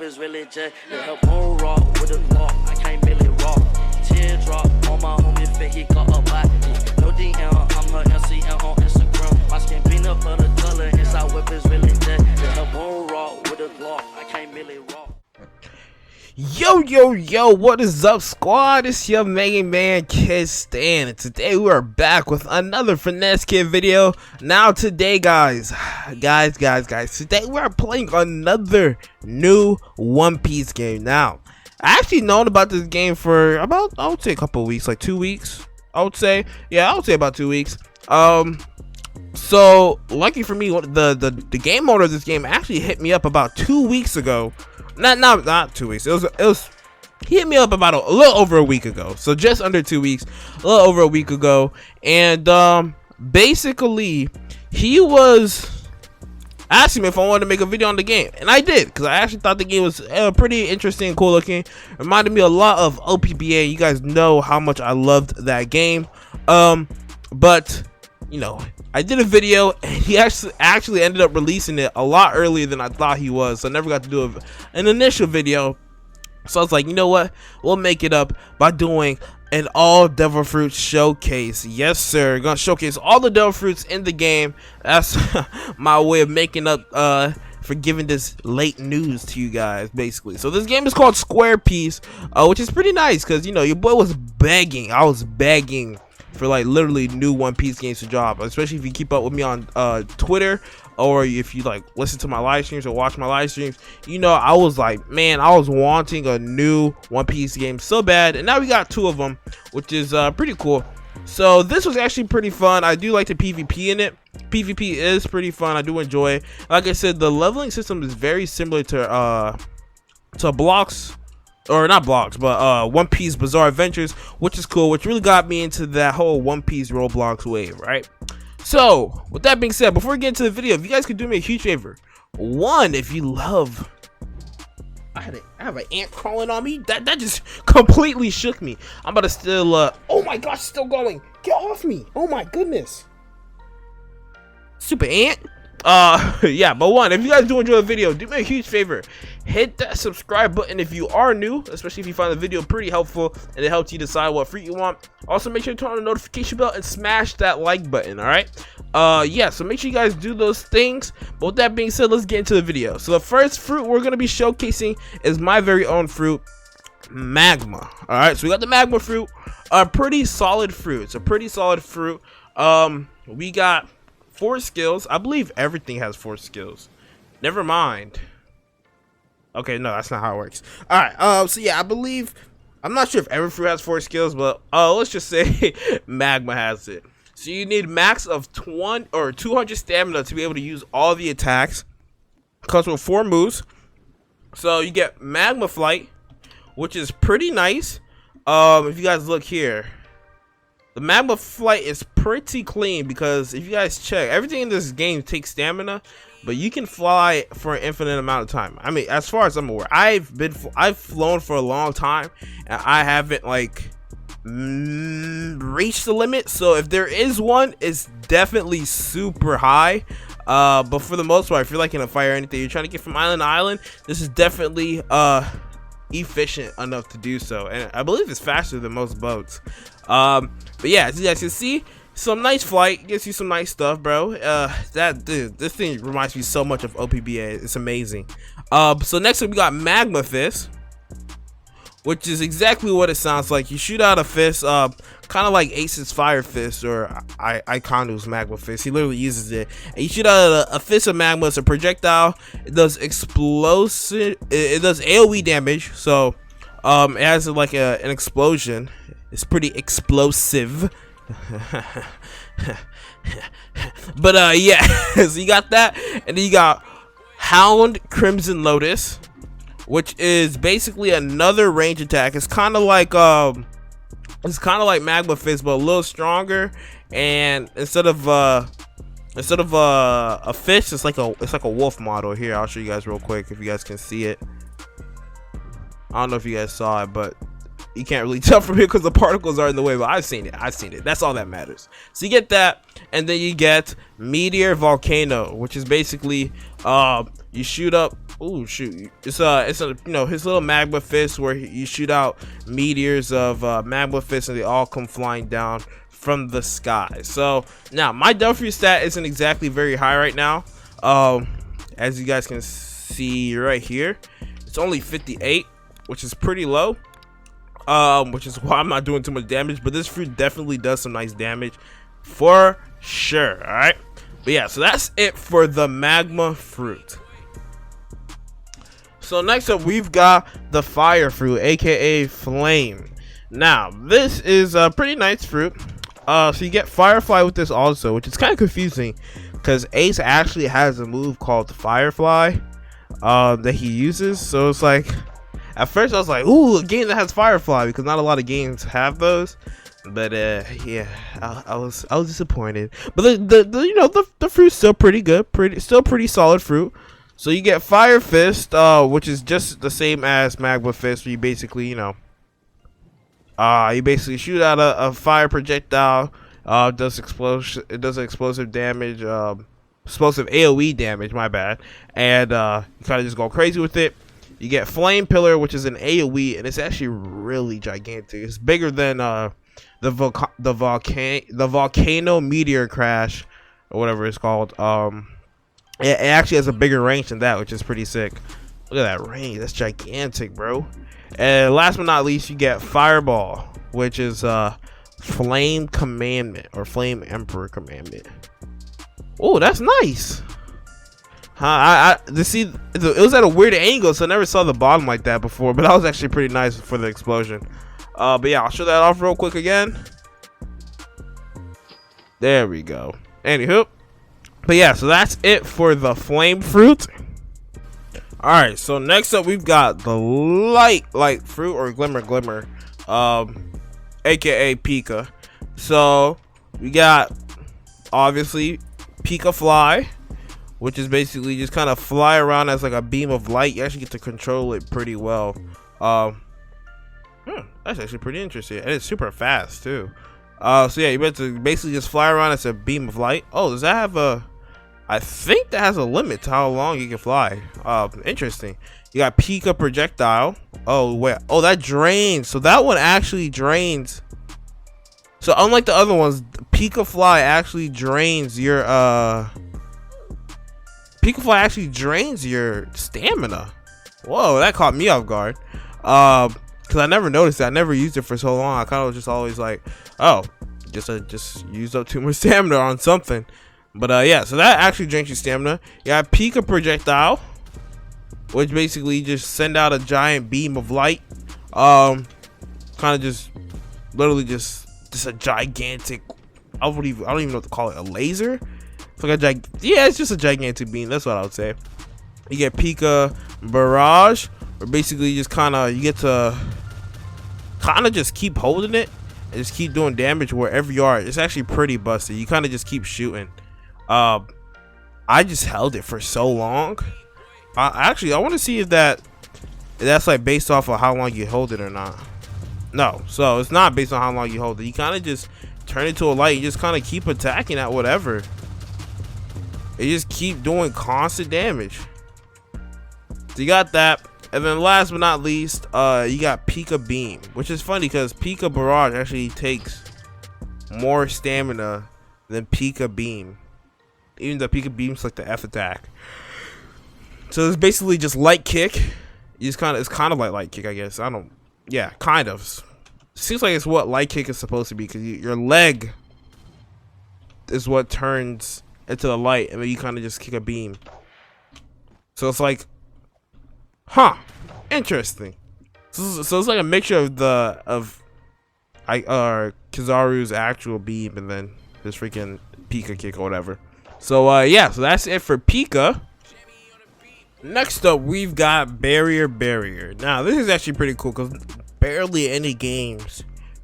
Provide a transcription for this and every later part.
whippers really jet. Let her bone rock with a lock. I can't really rock. Teardrop on my homie fit, he got a body. No DM, I'm her LCM on Instagram. My skin peanut butter color, inside whippers really jet. Let her bone rock with a lock. I can't really rock. Yo, what is up, squad? It's your main man KiddStan, and today we are back with another Finesse Kid video. Now today, guys, today we are playing another new One Piece game. Now, I actually known about this game for about, I would say a couple of weeks, like 2 weeks, I would say about 2 weeks. So lucky for me, the game owner of this game actually hit me up about 2 weeks ago. Not 2 weeks. It was he hit me up about a little over a week ago. So just under 2 weeks, a little over a week ago. And basically he was asking me if I wanted to make a video on the game, and I did, because I actually thought the game was pretty interesting and cool looking. Reminded me a lot of OPBA. You guys know how much I loved that game. But you know, I did a video and he actually ended up releasing it a lot earlier than I thought he was, so I never got to do an initial video. So I was like, you know what, we'll make it up by doing an all devil fruit showcase. Yes sir, gonna showcase all the devil fruits in the game. That's my way of making up for giving this late news to you guys, basically. So this game is called Square Piece, which is pretty nice because, you know, your boy was begging. I was begging for like literally new One Piece games to drop, especially if you keep up with me on Twitter, or if you like listen to my live streams or watch my live streams. You know, I was like, man, I was wanting a new One Piece game so bad, and now we got 2 of them, which is pretty cool. So this was actually pretty fun. I do like the PvP in it. PvP is pretty fun. I do enjoy it. Like I said, the leveling system is very similar to Blocks, or not Blocks, but One Piece Bizarre Adventures, which is cool, which really got me into that whole One Piece Roblox wave, right? So with that being said, before we get into the video, if you guys could do me a huge favor, one, if you love, I have an ant crawling on me, that just completely shook me. I'm about to still oh my gosh, still going, get off me, oh my goodness, stupid ant. Yeah, but one, if you guys do enjoy the video, do me a huge favor, hit that subscribe button if you are new, especially if you find the video pretty helpful and it helps you decide what fruit you want. Also, make sure to turn on the notification bell and smash that like button. All right, yeah, so make sure you guys do those things. But with that being said, let's get into the video. So the first fruit we're going to be showcasing is my very own fruit, Magma. All right, so we got the Magma Fruit, a pretty solid fruit. It's a pretty solid fruit. We got 4 skills. I believe everything has 4 skills. Never mind. Okay, no, that's not how it works. All right. So yeah, I believe, I'm not sure if every fruit has 4 skills, but let's just say Magma has it. So you need max of 200 stamina to be able to use all the attacks. Comes with 4 moves. So you get Magma Flight, which is pretty nice. If you guys look here, the Magma Flight is pretty clean, because if you guys check, everything in this game takes stamina, but you can fly for an infinite amount of time. I mean, as far as I'm aware, I've flown for a long time, and I haven't like reached the limit. So if there is one, it's definitely super high. But for the most part, if you're like in a fight or anything, you're trying to get from island to island, this is definitely efficient enough to do so, and I believe it's faster than most boats. But yeah, as you guys can see, some nice flight, gets you some nice stuff, bro. This thing reminds me so much of OPBA. It's amazing. So next up we got Magma Fist, which is exactly what it sounds like. You shoot out a fist, kind of like Ace's Fire Fist, or Ikanu's Magma Fist. He literally uses it, and you shoot out a fist of magma. It's a projectile. It does explosive. It does AOE damage. So it has like an explosion. It's pretty explosive. But yeah, so you got that, and then you got Hound Crimson Lotus, which is basically another range attack. It's kind of like Magma Fist, but a little stronger. And instead of a fish, it's like a wolf model. Here, I'll show you guys real quick if you guys can see it. I don't know if you guys saw it, but you can't really tell from here because the particles are in the way, but I've seen it. That's all that matters. So you get that, and then you get Meteor Volcano, which is basically you shoot up Oh shoot! It's a you know his little magma fist where you shoot out meteors of magma fist and they all come flying down from the sky. So now my W stat isn't exactly very high right now. As you guys can see right here, it's only 58, which is pretty low. Which is why I'm not doing too much damage. But this fruit definitely does some nice damage for sure. All right, but yeah, so that's it for the magma fruit. So next up, we've got the fire fruit, aka flame. Now, this is a pretty nice fruit. So you get Firefly with this also, which is kind of confusing because Ace actually has a move called Firefly that he uses. So it's like, at first I was like, ooh, a game that has Firefly, because not a lot of games have those. But yeah, I was disappointed. But the fruit's still pretty good, pretty solid fruit. So you get Fire Fist, which is just the same as Magma Fist, where you basically, you basically shoot out a fire projectile. It does explosive damage, explosive AOE damage. My bad. And you kind of just go crazy with it. You get Flame Pillar, which is an AOE, and it's actually really gigantic. It's bigger than the volcano meteor crash, or whatever it's called. It actually has a bigger range than that, which is pretty sick. Look at that range. That's gigantic, bro. And last but not least, you get Fireball, which is Flame Commandment or Flame Emperor Commandment. Oh, that's nice. See, it was at a weird angle, so I never saw the bottom like that before. But that was actually pretty nice for the explosion. But yeah, I'll show that off real quick again. There we go. Anywho. But yeah, so that's it for the flame fruit. Alright, so next up we've got the light fruit or glimmer, aka Pika. So we got obviously Pika Fly, which is basically just kind of fly around as like a beam of light. You actually get to control it pretty well. That's actually pretty interesting, and it's super fast too. So yeah, you better to basically just fly around as a beam of light. Oh, does that have a? I think that has a limit to how long you can fly. Interesting. You got Pika Projectile. Oh wait. Oh, that drains. So that one actually drains. So unlike the other ones, Pika Fly actually drains your Pika Fly actually drains your stamina. Whoa, that caught me off guard. Because I never noticed that. I never used it for so long. I kind of was just always like, oh, just used up too much stamina on something. But yeah, so that actually drains your stamina. You have Pika Projectile, which basically just send out a giant beam of light. Kind of just literally just a gigantic. I don't even know what to call it. A laser. It's like it's just a gigantic beam. That's what I would say. You get Pika Barrage, where basically just you get to just keep holding it and just keep doing damage wherever you are. It's actually pretty busted. You kind of just keep shooting. I just held it for so long. I want to see if that's like based off of how long you hold it or not. No, so it's not based on how long you hold it. You kind of just turn it to a light. You just kind of keep attacking at whatever. You just keep doing constant damage. So you got that. And then last but not least, you got Pika Beam, which is funny because Pika Barrage actually takes more stamina than Pika Beam. Even though Pika Beam's like the F attack. So it's basically just light kick. It's kind of like light kick, I guess. Yeah, kind of. Seems like it's what light kick is supposed to be, because your leg is what turns into the light, and then you kind of just kick a beam. So it's like, interesting. So it's like a mixture of Kizaru's actual beam and then this freaking Pika kick or whatever. So yeah, so that's it for Pika. Next up, we've got Barrier. Now this is actually pretty cool because barely any games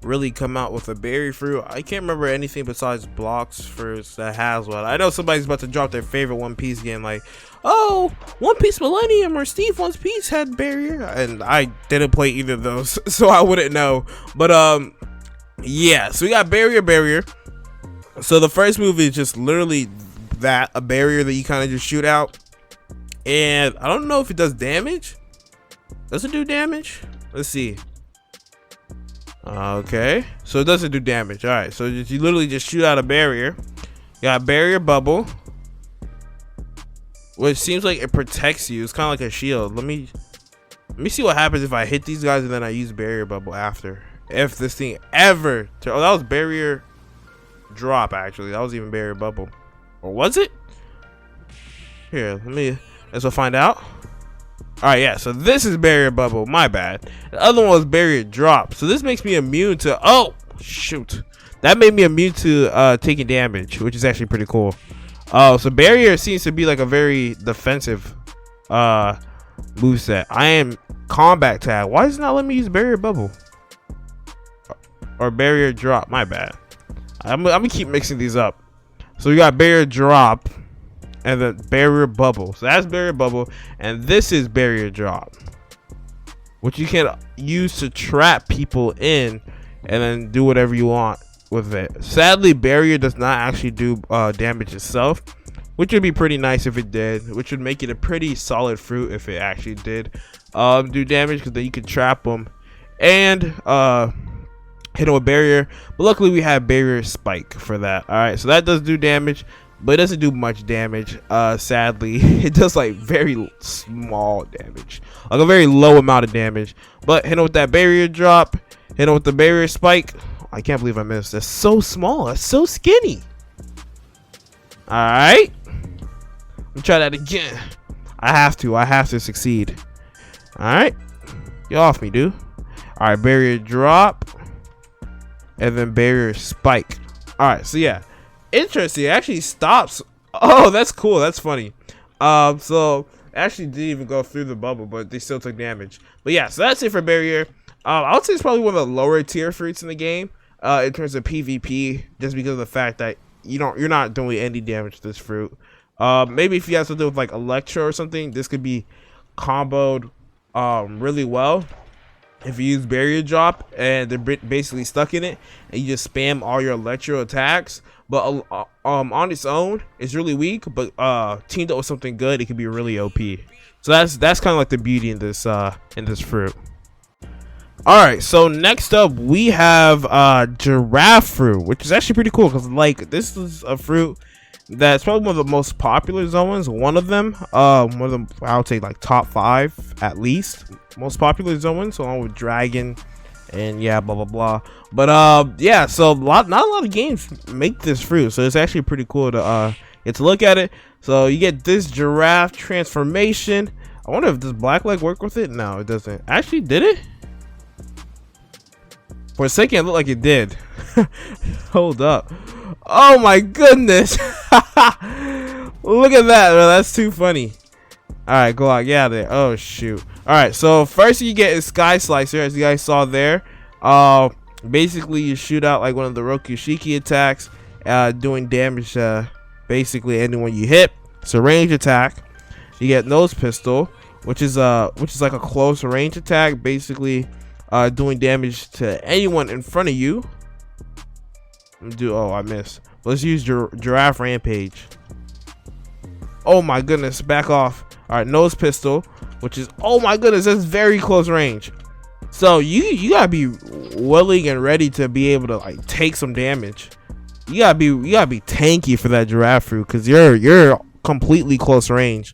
really come out with a berry fruit. I can't remember anything besides Blocks Fruits that has one. I know somebody's about to drop their favorite One Piece game, like, oh, One Piece Millennium or Steve One Piece had Barrier, and I didn't play either of those, so I wouldn't know. But yeah, so we got Barrier. So the first move is just literally a barrier that you kind of just shoot out. and I don't know if it does damage. Does it do damage? Let's see. Okay, so it doesn't do damage. All right, so you literally just shoot out a barrier. You got a barrier bubble, which seems like it protects you. It's kind of like a shield. Let me see what happens if I hit these guys and then I use barrier bubble after. If this thing ever oh, that was barrier drop. Actually, that was even barrier bubble, or was it? Here, let's find out. All right, yeah, so this is barrier bubble. My bad. The other one was barrier drop. So this makes me immune to, oh shoot, that made me immune to taking damage, which is actually pretty cool. Oh, so barrier seems to be like a very defensive moveset. I am combat tag. Why does it not let me use barrier bubble or barrier drop? My bad. I'm gonna keep mixing these up. So we got barrier drop and the barrier bubble. So that's barrier bubble, and this is barrier drop, which you can use to trap people in and then do whatever you want with it. Sadly, barrier does not actually do damage itself, which would be pretty nice if it did, which would make it a pretty solid fruit if it actually did do damage, because then you could trap them and hit them with barrier. But luckily we have barrier spike for that. All right, so that does do damage, but it doesn't do much damage. Sadly, it does like very small damage, like a very low amount of damage. But hit him with that barrier drop, hit him with the barrier spike. I can't believe I missed. That's so small. That's so skinny. All right, let me try that again. I have to succeed. All right, get off me, dude. All right, barrier drop and then barrier spike. All right, so yeah, interesting. It actually stops. Oh, that's cool. That's funny. So actually didn't even go through the bubble, but they still took damage. But yeah, so that's it for barrier. I would say it's probably one of the lower tier fruits in the game in terms of PvP, just because of the fact that you're not doing any damage to this fruit. Maybe if you have something with like Electro or something, this could be comboed really well. If you use barrier drop and they're basically stuck in it, and you just spam all your Electro attacks, but on its own it's really weak, but teamed up with something good, it could be really OP. So that's kind of like the beauty in this fruit. All right, so next up we have Giraffe Fruit, which is actually pretty cool, because like this is a fruit that's probably one of the most popular zones. One of them, I would say like top 5 at least most popular zones, along with Dragon and yeah, blah blah blah. But yeah, so not a lot of games make this fruit, so it's actually pretty cool to get to look at it. So you get this giraffe transformation. I wonder if does Blackleg work with it. No, it doesn't. Actually, did it? For a second, it looked like it did. Hold up. Oh my goodness. Look at that, bro. That's too funny. All right, go out. Get out of there. Oh, shoot. All right, so first you get is Sky Slicer, as you guys saw there. Basically, you shoot out like one of the Rokushiki attacks, doing damage to basically anyone you hit. It's a range attack. You get Nose Pistol, which is like a close range attack, basically doing damage to anyone in front of you. Oh, I missed. Let's use Giraffe Rampage. Oh my goodness, back off. All right, Nose Pistol, which is, oh my goodness, that's very close range. So you gotta be willing and ready to be able to like take some damage. You gotta be tanky for that Giraffe Fruit, because you're completely close range.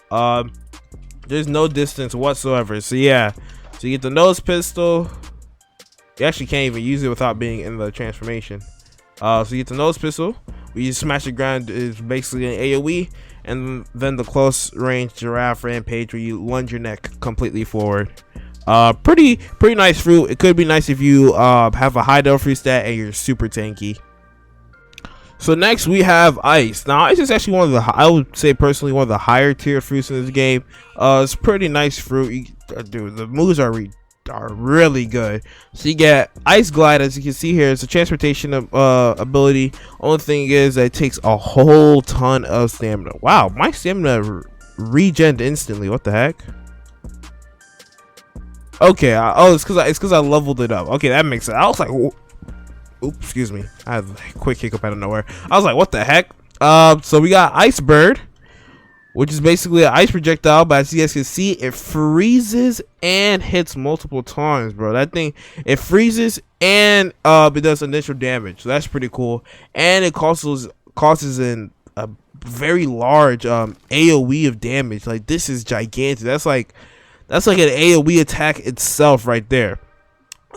There's no distance whatsoever. So yeah, so you get the Nose Pistol. You actually can't even use it without being in the transformation. So you get the Nose Pistol. Where you smash the ground is basically an AoE, and then the close range Giraffe Rampage, where you lunge your neck completely forward. Pretty nice fruit. It could be nice if you have a high Delphi stat and you're super tanky. So next we have Ice. Now Ice is actually one of the, I would say personally, one of the higher tier fruits in this game. It's pretty nice fruit. Dude, the moves are really good. So you get Ice Glide, as you can see here. It's a transportation ability. Only thing is that it takes a whole ton of stamina. Wow, my stamina regened instantly. What the heck? Okay, oh, it's because I leveled it up. Okay, that makes sense. I was like, oops, excuse me, I had a quick hiccup out of nowhere. I was like, what the heck? So we got Ice Bird, which is basically an ice projectile, but as you guys can see, it freezes and hits multiple times, bro. That thing, it freezes and it does initial damage, so that's pretty cool. And it causes in a very large AoE of damage. Like, this is gigantic. That's like an AoE attack itself right there,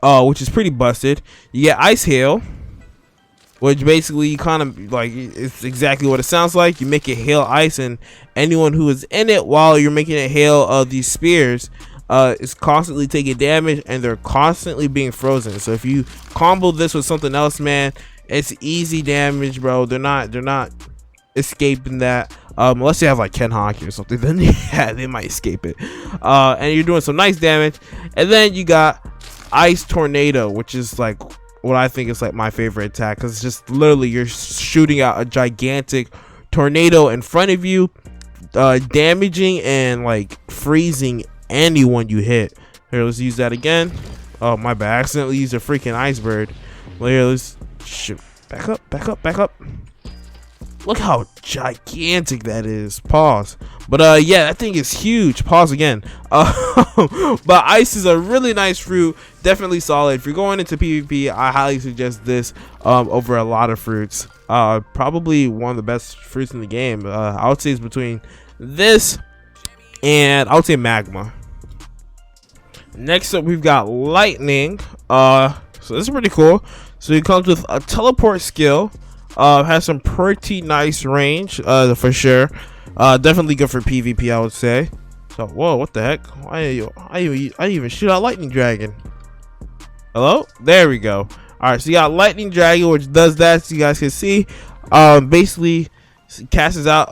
which is pretty busted. You get ice hail, which basically you kind of like, it's exactly what it sounds like. You make it hail ice, and anyone who is in it while you're making it hail these spears is constantly taking damage, and they're constantly being frozen. So if you combo this with something else, man, it's easy damage, bro. They're not escaping that, unless you have like Ken Hockey or something. Then yeah, they might escape it. And you're doing some nice damage. And then you got Ice Tornado, which is like what I think is like my favorite attack, because it's just literally you're shooting out a gigantic tornado in front of you, damaging and like freezing anyone you hit. Here, let's use that again. Oh my bad, I accidentally used a freaking ice bird. Well, here, let's shoot. Back up. Look how gigantic that is. Pause. But yeah, that thing is huge. Pause again. But ice is a really nice fruit. Definitely solid. If you're going into PvP, I highly suggest this over a lot of fruits. Probably one of the best fruits in the game. I would say it's between this and I would say magma. Next up, we've got lightning. So this is pretty cool. So it comes with a teleport skill. Has some pretty nice range, for sure. Definitely good for PvP, I would say. So, whoa, what the heck? I even shoot out lightning dragon. Hello? There we go. All right, so you got lightning dragon, which does that, so you guys can see. Basically casts out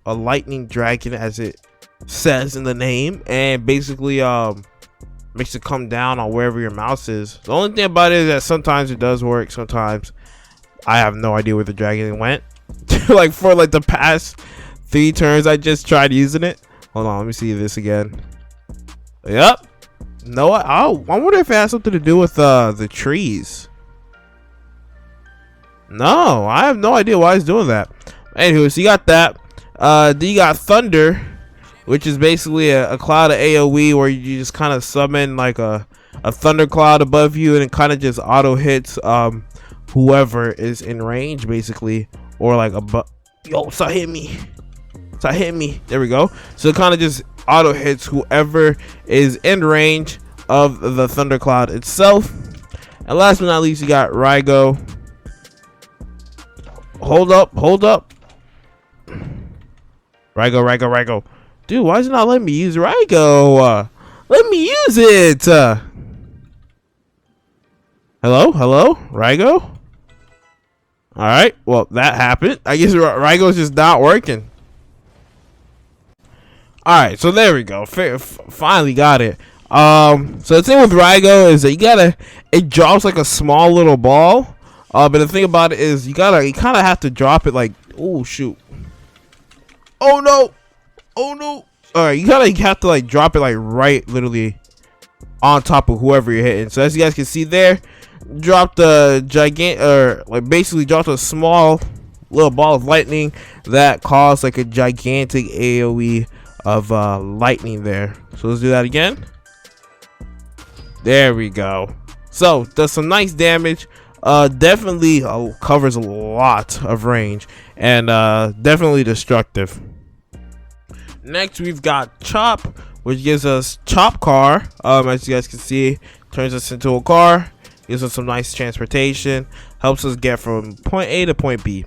a lightning dragon, as it says in the name, and basically makes it come down on wherever your mouse is. The only thing about it is that sometimes it does work, sometimes I have no idea where the dragon went. Like for like the past 3 turns, I just tried using it. Hold on, let me see this again. Yep. No, I wonder if it has something to do with the trees. No, I have no idea why it's doing that. Anywho, so you got that. Then you got thunder, which is basically a cloud of AoE where you just kind of summon like a thunder cloud above you, and it kind of just auto hits whoever is in range, basically, or like yo, stop hitting me. There we go. So it kind of just auto hits whoever is in range of the thundercloud itself. And last but not least, you got Rygo. Hold up. Rygo. Dude, why is it not letting me use Rygo? Let me use it. Hello, Rygo. All right, well, that happened. I guess Rygo's just not working. All right, so there we go. Finally got it. So the thing with Rygo is that it drops like a small little ball. But the thing about it is you kind of have to drop it like, oh shoot. Oh no. All right, you kind of have to like drop it like right literally on top of whoever you're hitting. So as you guys can see there, dropped a basically dropped a small little ball of lightning that caused like a gigantic AoE of lightning there. So let's do that again. There we go. So does some nice damage. Definitely covers a lot of range, and definitely destructive. Next, we've got Chop, which gives us Chop Car. As you guys can see, turns us into a car, gives us some nice transportation, helps us get from point A to point B.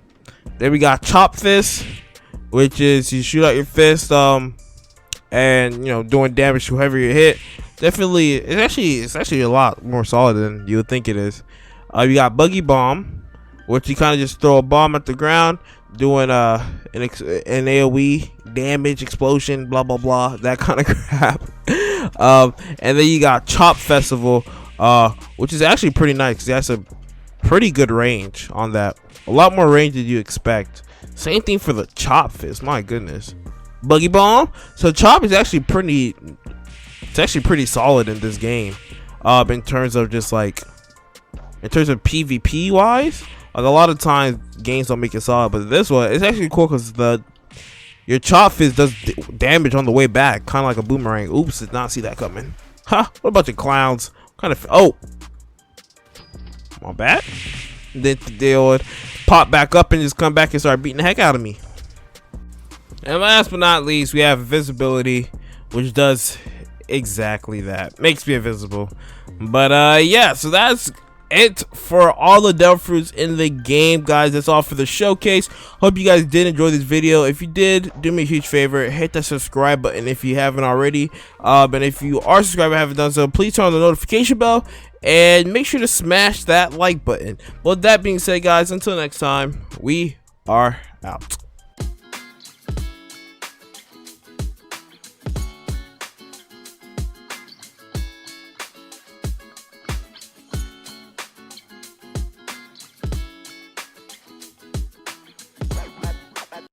Then we got Chop Fist, which is you shoot out your fist, and doing damage to whoever you hit. Definitely, it's actually a lot more solid than you would think it is. You got Buggy Bomb, which you kind of just throw a bomb at the ground, doing an AoE damage, explosion, blah blah blah, that kind of crap. And then you got Chop Festival, which is actually pretty nice because it has a pretty good range on that. A lot more range than you expect. Same thing for the Chop Fist. My goodness. Buggy Bomb. So Chop is actually pretty solid in this game. In terms of PvP wise, like a lot of times games don't make it solid, but this one it's actually cool because your chop fizz does damage on the way back, kind of like a boomerang. Oops, did not see that coming. Huh? What about your clowns? Kind of. Oh, my bad. Then they would pop back up and just come back and start beating the heck out of me. And last but not least, we have invisibility, which does exactly that. Makes me invisible. But yeah, so that's it for all the devil fruits in the game, guys. That's all for the showcase. Hope you guys did enjoy this video. If you did, do me a huge favor, hit that subscribe button if you haven't already. And if you are subscribed and haven't done so, please turn on the notification bell and make sure to smash that like button. Well, with that being said, guys, until next time, we are out.